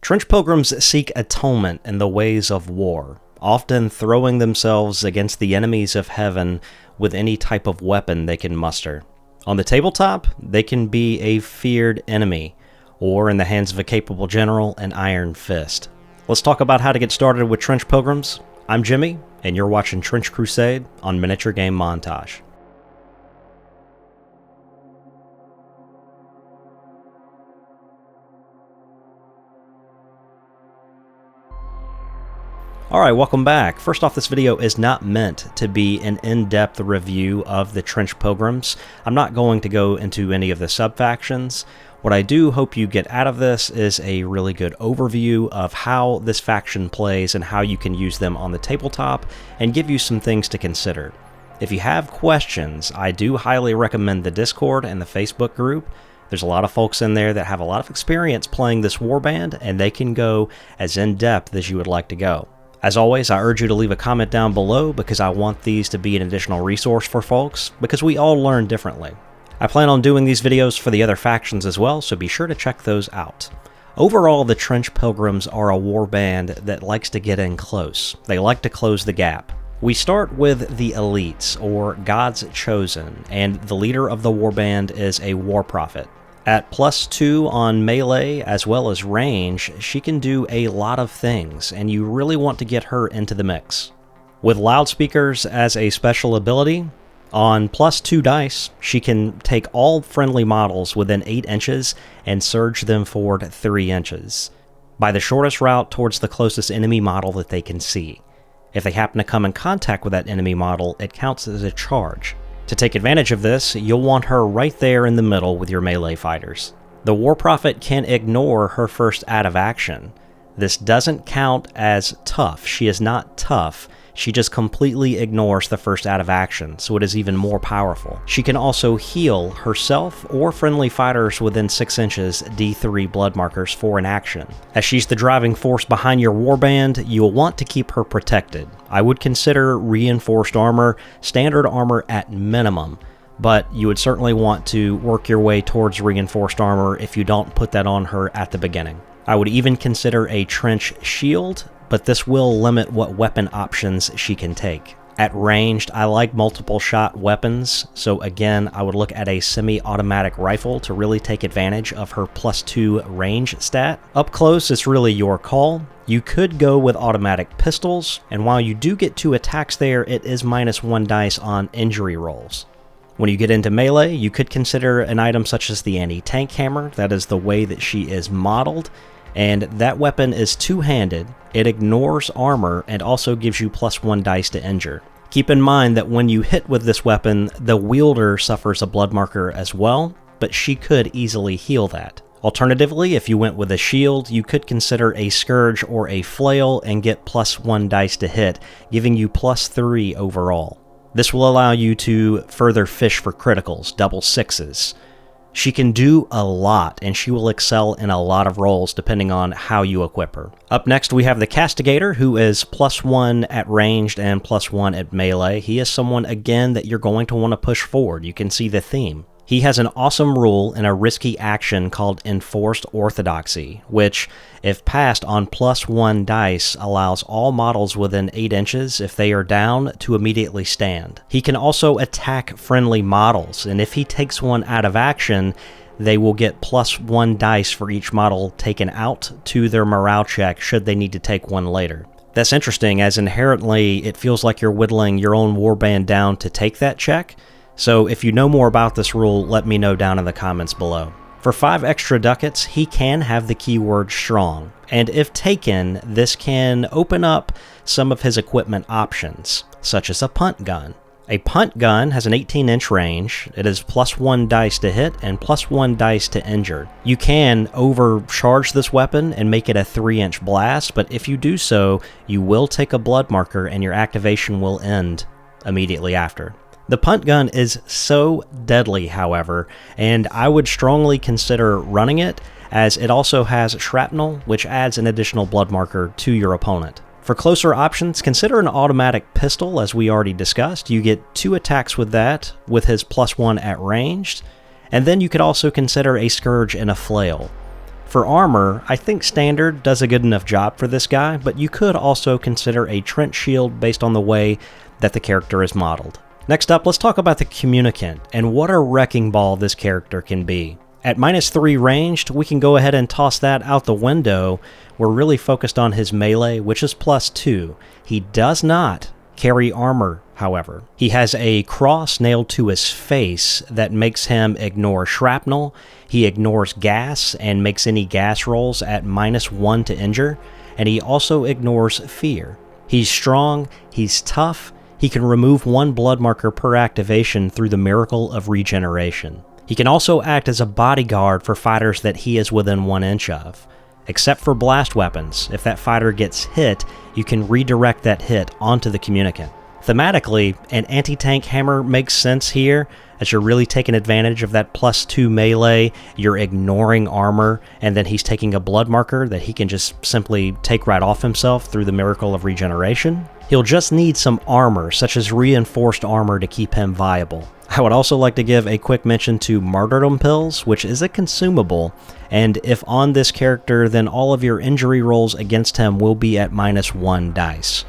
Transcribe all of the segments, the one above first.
Trench Pilgrims seek atonement in the ways of war, often throwing themselves against the enemies of heaven with any type of weapon they can muster. On the tabletop, they can be a feared enemy, or in the hands of a capable general, an iron fist. Let's talk about how to get started with Trench Pilgrims. I'm Jimmy, and you're watching Trench Crusade on Miniature Game Montage. Alright, welcome back. First off, this video is not meant to be an in-depth review of the Trench Pilgrims. I'm not going to go into any of the sub-factions. What I do hope you get out of this is a really good overview of how this faction plays and how you can use them on the tabletop, and give you some things to consider. If you have questions, I do highly recommend the Discord and the Facebook group. There's a lot of folks in there that have a lot of experience playing this warband, and they can go as in-depth as you would like to go. As always, I urge you to leave a comment down below because I want these to be an additional resource for folks, because we all learn differently. I plan on doing these videos for the other factions as well, so be sure to check those out. Overall, the Trench Pilgrims are a warband that likes to get in close. They like to close the gap. We start with the elites, or God's Chosen, and the leader of the warband is a war prophet. At +2 on melee as well as range, she can do a lot of things, and you really want to get her into the mix. With loudspeakers as a special ability, on +2 dice, she can take all friendly models within 8 inches and surge them forward 3 inches, by the shortest route towards the closest enemy model that they can see. If they happen to come in contact with that enemy model, it counts as a charge. To take advantage of this, you'll want her right there in the middle with your melee fighters. The War Prophet can ignore her first out of action. This doesn't count as tough. She is not tough. She just completely ignores the first out of action, so it is even more powerful. She can also heal herself or friendly fighters within 6 inches D3 blood markers for an action. As she's the driving force behind your warband, you'll want to keep her protected. I would consider reinforced armor, standard armor at minimum, but you would certainly want to work your way towards reinforced armor if you don't put that on her at the beginning. I would even consider a trench shield, but this will limit what weapon options she can take. At ranged, I like multiple shot weapons, so again, I would look at a semi-automatic rifle to really take advantage of her +2 range stat. Up close, it's really your call. You could go with automatic pistols, and while you do get 2 attacks there, it is -1 dice on injury rolls. When you get into melee, you could consider an item such as the anti-tank hammer. That is the way that she is modeled, and that weapon is two-handed. It ignores armor and also gives you +1 dice to injure. Keep in mind that when you hit with this weapon, the wielder suffers a blood marker as well, but she could easily heal that. Alternatively, if you went with a shield, you could consider a scourge or a flail and get +1 dice to hit, giving you +3 overall. This will allow you to further fish for criticals, double 6s. She can do a lot, and she will excel in a lot of roles depending on how you equip her. Up next, we have the Castigator, who is +1 at ranged and +1 at melee. He is someone, again, that you're going to want to push forward. You can see the theme. He has an awesome rule in a risky action called Enforced Orthodoxy, which, if passed on +1 dice, allows all models within 8 inches, if they are down, to immediately stand. He can also attack friendly models, and if he takes one out of action, they will get +1 dice for each model taken out to their morale check should they need to take one later. That's interesting, as inherently it feels like you're whittling your own warband down to take that check. So if you know more about this rule, let me know down in the comments below. For 5 extra ducats, he can have the keyword strong, and if taken, this can open up some of his equipment options, such as a punt gun. A punt gun has an 18-inch range. It is +1 dice to hit and +1 dice to injure. You can overcharge this weapon and make it a 3-inch blast, but if you do so, you will take a blood marker and your activation will end immediately after. The punt gun is so deadly, however, and I would strongly consider running it, as it also has shrapnel, which adds an additional blood marker to your opponent. For closer options, consider an automatic pistol, as we already discussed. You get 2 attacks with that, with his +1 at ranged, and then you could also consider a scourge and a flail. For armor, I think Standard does a good enough job for this guy, but you could also consider a trench shield based on the way that the character is modeled. Next up, let's talk about the Communicant, and what a wrecking ball this character can be. At -3 ranged, we can go ahead and toss that out the window. We're really focused on his melee, which is +2. He does not carry armor, however. He has a cross nailed to his face that makes him ignore shrapnel. He ignores gas and makes any gas rolls at -1 to injure, and he also ignores fear. He's strong, he's tough, he can remove 1 blood marker per activation through the miracle of regeneration. He can also act as a bodyguard for fighters that he is within 1 inch of. Except for blast weapons, if that fighter gets hit, you can redirect that hit onto the Communicant. Thematically, an anti-tank hammer makes sense here, as you're really taking advantage of that +2 melee, you're ignoring armor, and then he's taking a blood marker that he can just simply take right off himself through the miracle of regeneration. He'll just need some armor, such as reinforced armor, to keep him viable. I would also like to give a quick mention to Martyrdom Pills, which is a consumable, and if on this character, then all of your injury rolls against him will be at -1 dice.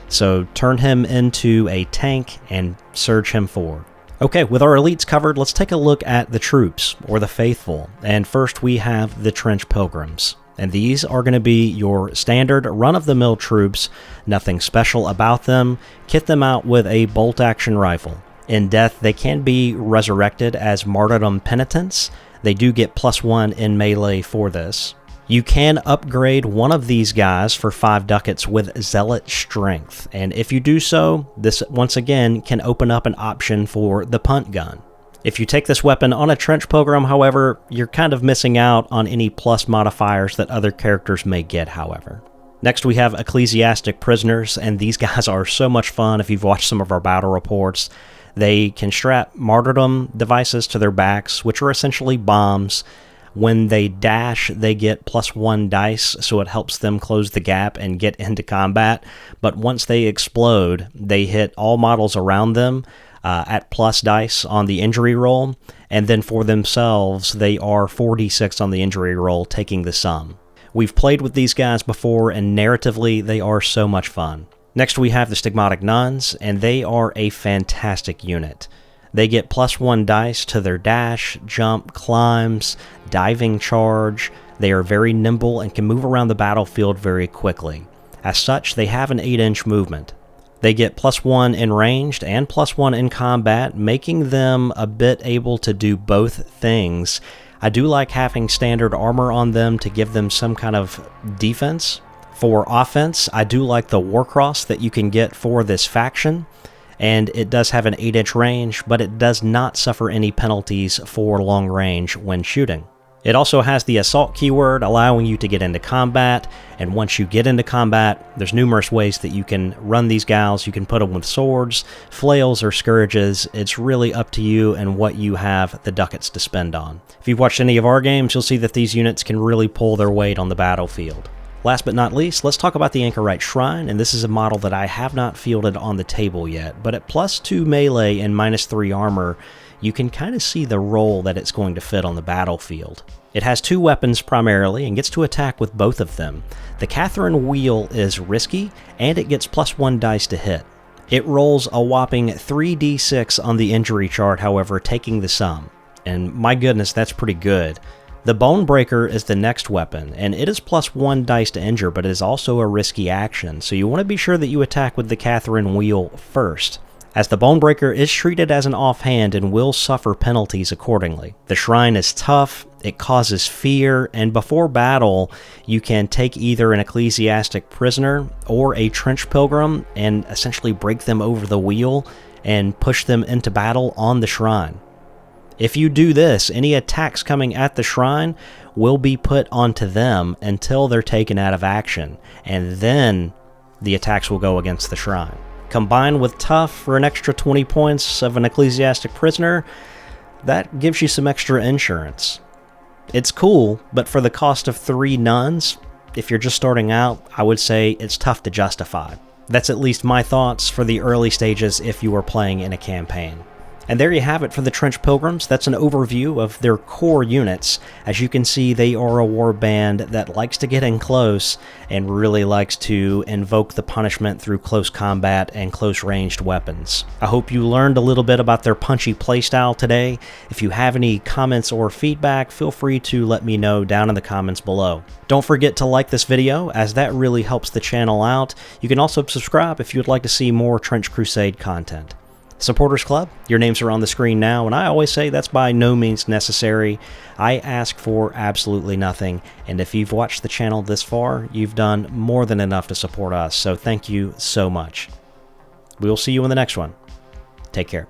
So turn him into a tank and surge him forward. Okay, with our elites covered, let's take a look at the troops, or the faithful, and first we have the Trench Pilgrims. And these are going to be your standard run-of-the-mill troops, nothing special about them. Kit them out with a bolt-action rifle. In death, they can be resurrected as Martyrdom Penitents. They do get +1 in melee for this. You can upgrade one of these guys for 5 ducats with Zealot Strength, and if you do so, this once again can open up an option for the punt gun. If you take this weapon on a Trench Pilgrim, however, you're kind of missing out on any plus modifiers that other characters may get, however. Next we have Ecclesiastic Prisoners, and these guys are so much fun if you've watched some of our battle reports. They can strap martyrdom devices to their backs, which are essentially bombs. When they dash, they get +1 dice, so it helps them close the gap and get into combat. But once they explode, they hit all models around them at plus dice on the injury roll, and then for themselves, they are 4d6 on the injury roll, taking the sum. We've played with these guys before, and narratively, they are so much fun. Next, we have the Stigmatic Nuns, and they are a fantastic unit. They get +1 dice to their dash, jump, climbs, diving charge. They are very nimble and can move around the battlefield very quickly. As such, they have an 8-inch movement. They get +1 in ranged and +1 in combat, making them a bit able to do both things. I do like having standard armor on them to give them some kind of defense. For offense, I do like the Warcross that you can get for this faction, and it does have an 8-inch range, but it does not suffer any penalties for long range when shooting. It also has the Assault keyword, allowing you to get into combat, and once you get into combat, there's numerous ways that you can run these gals. You can put them with swords, flails, or scourges. It's really up to you and what you have the ducats to spend on. If you've watched any of our games, you'll see that these units can really pull their weight on the battlefield. Last but not least, let's talk about the Ankorite Shrine, and this is a model that I have not fielded on the table yet, but at +2 melee and -3 armor, you can kind of see the role that it's going to fit on the battlefield. It has 2 weapons primarily, and gets to attack with both of them. The Catherine Wheel is risky, and it gets +1 dice to hit. It rolls a whopping 3d6 on the injury chart, however, taking the sum. And my goodness, that's pretty good. The Bonebreaker is the next weapon, and it is +1 dice to injure, but it is also a risky action, so you want to be sure that you attack with the Catherine Wheel first, as the Bonebreaker is treated as an offhand and will suffer penalties accordingly. The Shrine is tough, it causes fear, and before battle, you can take either an Ecclesiastic Prisoner or a Trench Pilgrim and essentially break them over the wheel and push them into battle on the Shrine. If you do this, any attacks coming at the Shrine will be put onto them until they're taken out of action, and then the attacks will go against the Shrine. Combined with tough for an extra 20 points of an Ecclesiastic Prisoner, that gives you some extra insurance. It's cool, but for the cost of 3 nuns, if you're just starting out, I would say it's tough to justify. That's at least my thoughts for the early stages if you are playing in a campaign. And there you have it for the Trench Pilgrims. That's an overview of their core units. As you can see, they are a warband that likes to get in close and really likes to invoke the punishment through close combat and close-ranged weapons. I hope you learned a little bit about their punchy playstyle today. If you have any comments or feedback, feel free to let me know down in the comments below. Don't forget to like this video, as that really helps the channel out. You can also subscribe if you would like to see more Trench Crusade content. Supporters Club, your names are on the screen now, and I always say that's by no means necessary. I ask for absolutely nothing, and if you've watched the channel this far, you've done more than enough to support us, so thank you so much. We will see you in the next one. Take care.